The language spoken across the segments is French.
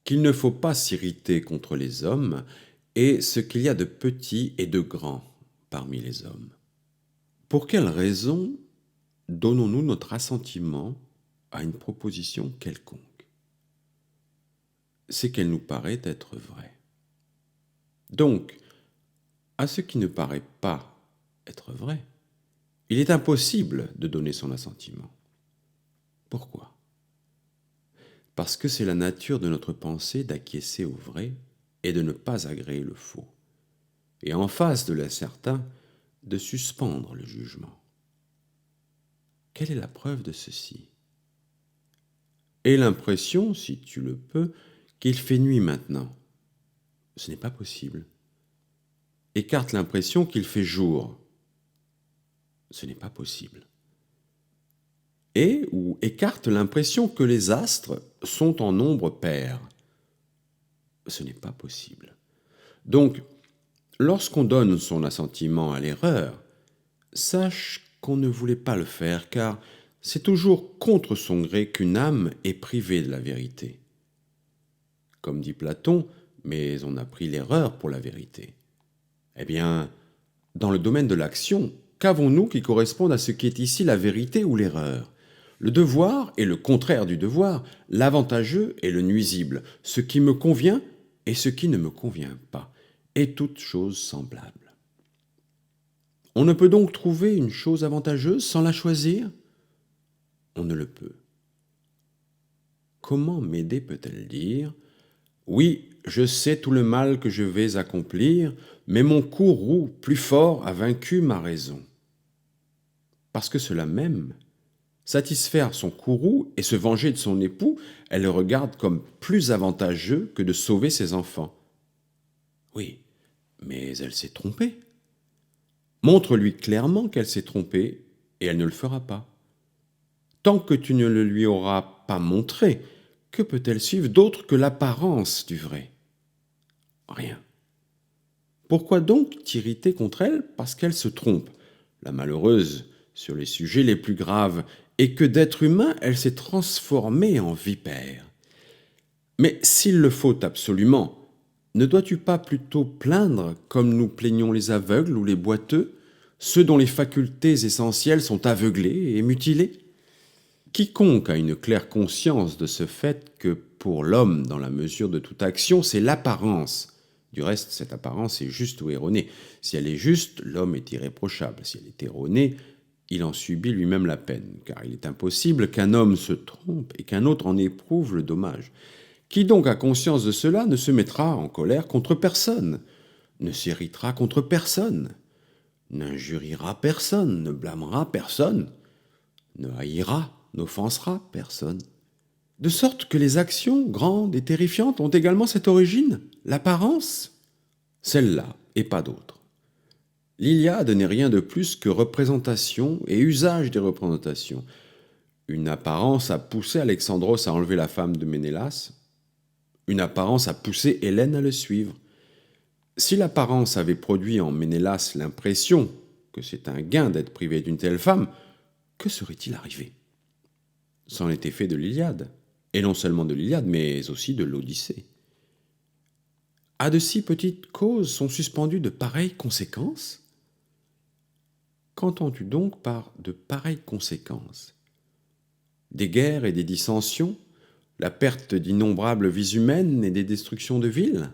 qu'il ne faut pas s'irriter contre les hommes et ce qu'il y a de petit et de grand parmi les hommes. Pour quelle raison donnons-nous notre assentiment à une proposition quelconque? C'est qu'elle nous paraît être vraie. Donc, à ce qui ne paraît pas être vrai, il est impossible de donner son assentiment. Pourquoi? Parce que c'est la nature de notre pensée d'acquiescer au vrai et de ne pas agréer le faux, et en face de l'incertain, de suspendre le jugement. Quelle est la preuve de ceci? Aie l'impression, si tu le peux, qu'il fait nuit maintenant. Ce n'est pas possible. Écarte l'impression qu'il fait jour. Ce n'est pas possible. Et ou écarte l'impression que les astres sont en nombre pair. Ce n'est pas possible. Donc, lorsqu'on donne son assentiment à l'erreur, sache qu'on ne voulait pas le faire, car c'est toujours contre son gré qu'une âme est privée de la vérité. Comme dit Platon, mais on a pris l'erreur pour la vérité. Eh bien, dans le domaine de l'action, qu'avons-nous qui corresponde à ce qui est ici la vérité ou l'erreur? Le devoir est le contraire du devoir, l'avantageux est le nuisible, ce qui me convient et ce qui ne me convient pas, et toutes choses semblables. On ne peut donc trouver une chose avantageuse sans la choisir? On ne le peut. Comment Médée peut-elle dire « Oui, je sais tout le mal que je vais accomplir, mais mon courroux plus fort a vaincu ma raison. » Parce que cela même, satisfaire son courroux et se venger de son époux, elle le regarde comme plus avantageux que de sauver ses enfants. Oui, mais elle s'est trompée. Montre-lui clairement qu'elle s'est trompée et elle ne le fera pas. Tant que tu ne le lui auras pas montré, que peut-elle suivre d'autre que l'apparence du vrai? Rien. Pourquoi donc t'irriter contre elle parce qu'elle se trompe, la malheureuse, sur les sujets les plus graves, et que d'être humain, elle s'est transformée en vipère? Mais s'il le faut absolument, ne dois-tu pas plutôt plaindre, comme nous plaignons les aveugles ou les boiteux, ceux dont les facultés essentielles sont aveuglées et mutilées? Quiconque a une claire conscience de ce fait que pour l'homme, dans la mesure de toute action, c'est l'apparence. Du reste, cette apparence est juste ou erronée. Si elle est juste, l'homme est irréprochable. Si elle est erronée, il en subit lui-même la peine, car il est impossible qu'un homme se trompe et qu'un autre en éprouve le dommage. Qui donc a conscience de cela ne se mettra en colère contre personne, ne s'irritera contre personne, n'injuriera personne, ne blâmera personne, ne haïra, n'offensera personne. De sorte que les actions grandes et terrifiantes ont également cette origine, l'apparence, celle-là et pas d'autre. L'Iliade n'est rien de plus que représentation et usage des représentations. Une apparence a poussé Alexandros à enlever la femme de Ménélas, une apparence a poussé Hélène à le suivre. Si l'apparence avait produit en Ménélas l'impression que c'est un gain d'être privé d'une telle femme, que serait-il arrivé? C'en était fait de l'Iliade, et non seulement de l'Iliade, mais aussi de l'Odyssée. À de si petites causes sont suspendues de pareilles conséquences? Qu'entends-tu donc par de pareilles conséquences? Des guerres et des dissensions, la perte d'innombrables vies humaines et des destructions de villes?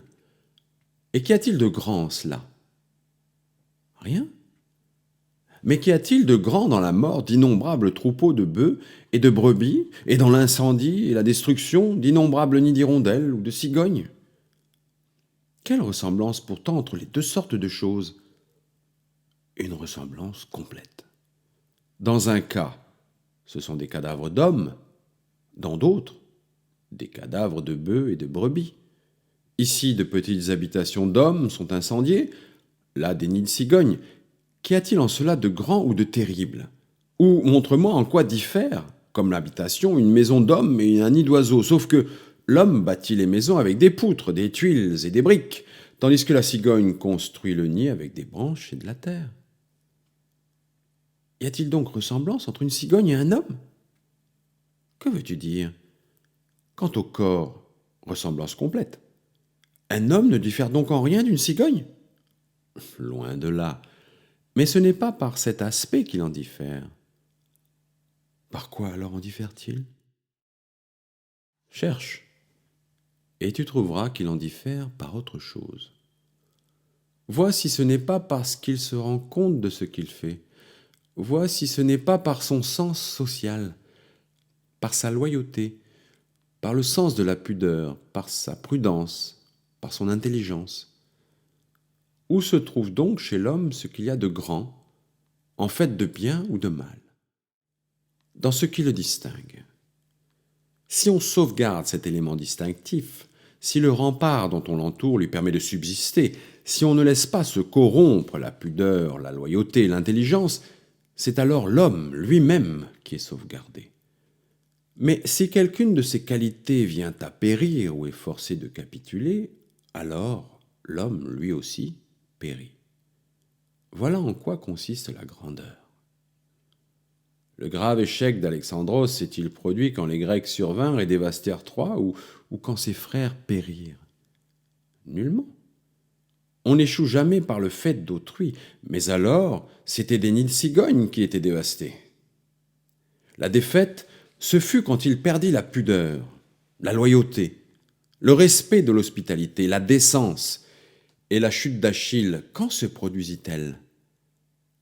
Et qu'y a-t-il de grand en cela? Rien. Mais qu'y a-t-il de grand dans la mort d'innombrables troupeaux de bœufs et de brebis, et dans l'incendie et la destruction d'innombrables nids d'hirondelles ou de cigognes? Quelle ressemblance pourtant entre les deux sortes de choses? Une ressemblance complète. Dans un cas, ce sont des cadavres d'hommes, dans d'autres, des cadavres de bœufs et de brebis. Ici, de petites habitations d'hommes sont incendiées, là des nids de cigognes. Qu'y a-t-il en cela de grand ou de terrible? Ou montre-moi en quoi diffère, comme l'habitation, une maison d'homme et un nid d'oiseau, sauf que l'homme bâtit les maisons avec des poutres, des tuiles et des briques, tandis que la cigogne construit le nid avec des branches et de la terre. Y a-t-il donc ressemblance entre une cigogne et un homme? Que veux-tu dire? Quant au corps, ressemblance complète. Un homme ne diffère donc en rien d'une cigogne? Loin de là. Mais ce n'est pas par cet aspect qu'il en diffère. Par quoi alors en diffère-t-il? Cherche, et tu trouveras qu'il en diffère par autre chose. Vois si ce n'est pas parce qu'il se rend compte de ce qu'il fait. Vois si ce n'est pas par son sens social, par sa loyauté, par le sens de la pudeur, par sa prudence, par son intelligence. Où se trouve donc chez l'homme ce qu'il y a de grand, en fait de bien ou de mal? Dans ce qui le distingue. Si on sauvegarde cet élément distinctif, si le rempart dont on l'entoure lui permet de subsister, si on ne laisse pas se corrompre la pudeur, la loyauté, l'intelligence, c'est alors l'homme lui-même qui est sauvegardé. Mais si quelqu'une de ces qualités vient à périr ou est forcée de capituler, alors l'homme lui aussi périt. Voilà en quoi consiste la grandeur. Le grave échec d'Alexandros s'est-il produit quand les Grecs survinrent et dévastèrent Troie ou quand ses frères périrent? Nullement. On n'échoue jamais par le fait d'autrui, mais alors c'étaient des nids de cigognes qui étaient dévastés. La défaite, ce fut quand il perdit la pudeur, la loyauté, le respect de l'hospitalité, la décence. Et la chute d'Achille, quand se produisit-elle?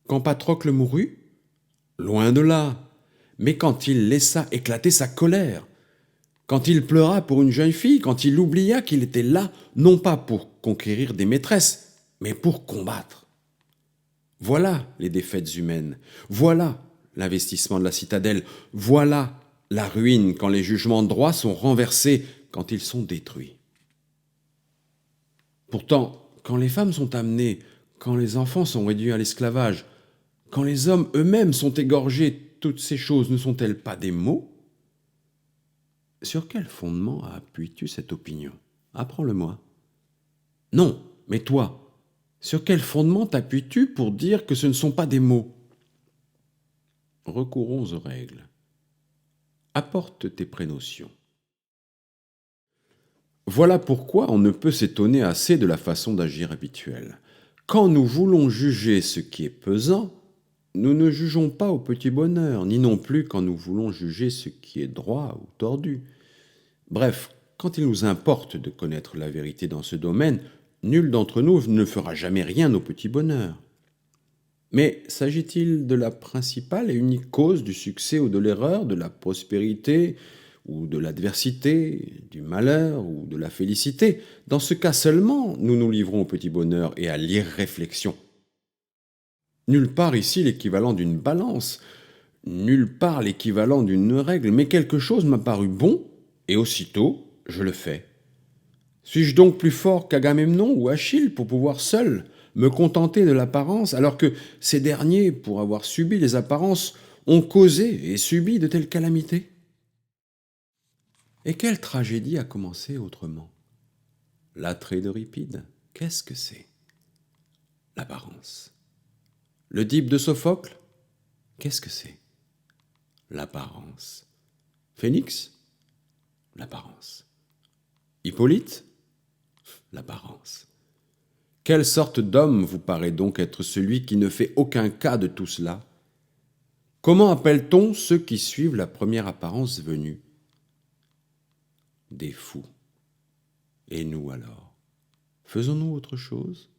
Quand Patrocle mourut? Loin de là, mais quand il laissa éclater sa colère, quand il pleura pour une jeune fille, quand il oublia qu'il était là, non pas pour conquérir des maîtresses, mais pour combattre. Voilà les défaites humaines, voilà l'investissement de la citadelle, voilà la ruine quand les jugements de droit sont renversés, quand ils sont détruits. Pourtant, quand les femmes sont amenées, quand les enfants sont réduits à l'esclavage, quand les hommes eux-mêmes sont égorgés, toutes ces choses ne sont-elles pas des mots? Sur quel fondement appuies-tu cette opinion? Apprends-le-moi. Non, mais toi, sur quel fondement t'appuies-tu pour dire que ce ne sont pas des mots? Recourons aux règles. Apporte tes prénotions. Voilà pourquoi on ne peut s'étonner assez de la façon d'agir habituelle. Quand nous voulons juger ce qui est pesant, nous ne jugeons pas au petit bonheur, ni non plus quand nous voulons juger ce qui est droit ou tordu. Bref, quand il nous importe de connaître la vérité dans ce domaine, nul d'entre nous ne fera jamais rien au petit bonheur. Mais s'agit-il de la principale et unique cause du succès ou de l'erreur, de la prospérité ou de l'adversité, du malheur ou de la félicité? Dans ce cas seulement, nous nous livrons au petit bonheur et à l'irréflexion. Nulle part ici l'équivalent d'une balance, nulle part l'équivalent d'une règle, mais quelque chose m'a paru bon, et aussitôt je le fais. Suis-je donc plus fort qu'Agamemnon ou Achille pour pouvoir seul me contenter de l'apparence, alors que ces derniers, pour avoir subi les apparences, ont causé et subi de telles calamités? Et quelle tragédie a commencé autrement? L'attrait d'Euripide, qu'est-ce que c'est? L'apparence. L'Oedipe de Sophocle, qu'est-ce que c'est? L'apparence. Phénix? L'apparence. Hippolyte? L'apparence. Quelle sorte d'homme vous paraît donc être celui qui ne fait aucun cas de tout cela? Comment appelle-t-on ceux qui suivent la première apparence venue? Des fous. Et nous alors? Faisons-nous autre chose?